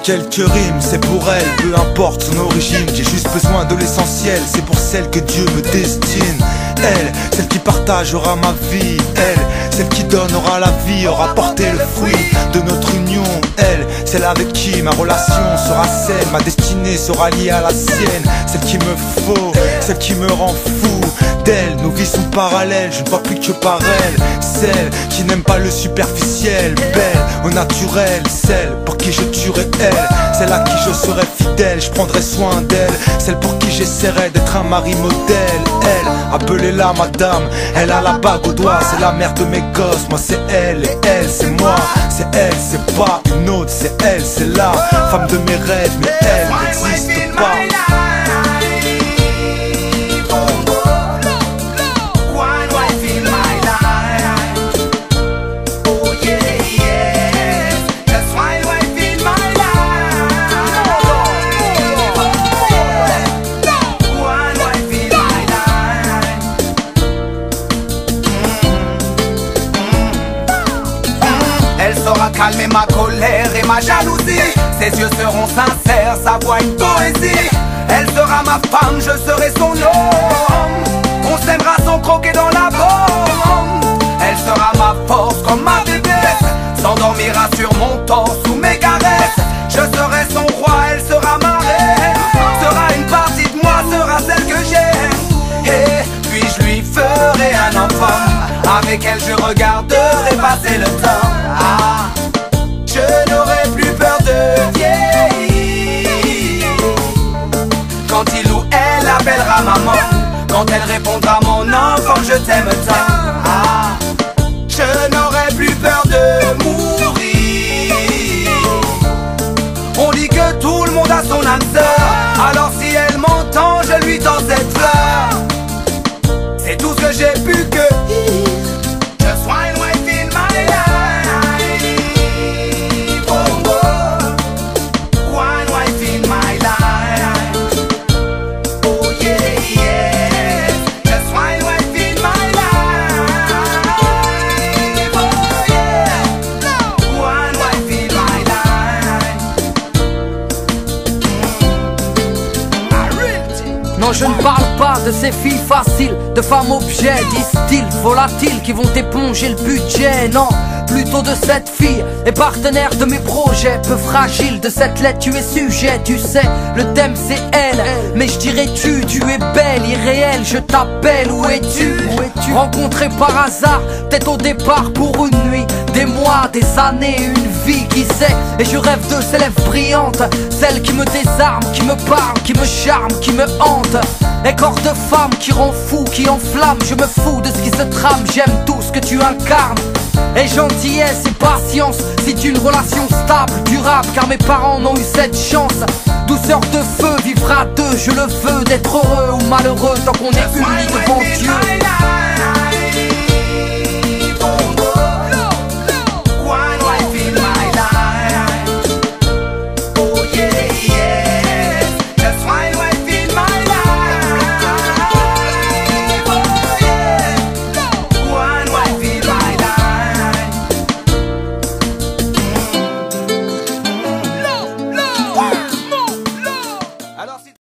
quelques rimes, c'est pour elle, peu importe son origine. J'ai juste besoin de l'essentiel, c'est pour celle que Dieu me destine. Elle, celle qui partagera ma vie. Elle, celle qui donnera la vie, aura porté le fruit de notre union. Elle, celle avec qui ma relation sera saine, ma destinée sera liée à la sienne. Celle qui me faut, celle qui me rend fou. D'elle, nos vies sont parallèles, je ne vois plus que par elle. Celle qui n'aime pas le superficiel, belle au naturel. Celle pour qui je tuerai elle, celle à qui je serai fidèle, je prendrai soin d'elle. Celle pour qui j'essaierai d'être un mari modèle. Elle, appelez-la madame, elle a la bague au doigt. C'est la mère de mes gosses, moi c'est elle. Et elle c'est moi, c'est elle, c'est pas une autre. C'est elle, c'est la femme de mes rêves. Mais elle n'existe pas. Elle saura calmer ma colère et ma jalousie. Ses yeux seront sincères, sa voix une poésie. Elle sera ma femme, je serai son homme. On s'aimera sans croquer dans la bombe. Elle sera ma force comme ma faiblesse, s'endormira sur mon torse sous mes caresses. Je serai son roi, elle sera ma reine. Sera une partie de moi, sera celle que j'aime. Et puis je lui ferai un enfant. Avec elle je regarderai passer le temps. Ah, je n'aurai plus peur de vieillir. Quand il ou elle appellera maman, quand elle répondra mon enfant je t'aime tant. Ah, je n'aurai plus peur de mourir. On dit que tout le monde a son âme sœur. Alors si elle m'entend je lui tends cette fleur. C'est tout ce que j'ai pu cueillir. Just one wife in my life. Oh, oh. One wife in my life. Oh yeah, yeah. Just one wife in my life. Oh yeah. One wife in my life. Non, je ne parle pas de ces filles faciles, de femmes objets, disent-ils, volatiles, qui vont éponger le budget. Non, plutôt de cette fille et partenaire de mes projets, peu fragile. De cette lettre tu es sujet, tu sais, le thème c'est elle. Mais je dirais tu es belle, irréelle. Je t'appelle, où es-tu? Rencontré par hasard, peut-être au départ pour une nuit, des mois, des années, une vie, qui sait. Et je rêve de ces lèvres brillantes, celles qui me désarment, qui me parlent, qui me charment, qui me hantent. Les corps de femme qui rend fou, qui enflamme. Je me fous de ce qui se trame, j'aime tout ce que tu incarnes. Et gentillesse et patience, c'est une relation stable, durable. Car mes parents n'ont eu cette chance. Douceur de feu, vivre à deux, je le veux. D'être heureux ou malheureux, tant qu'on est unis de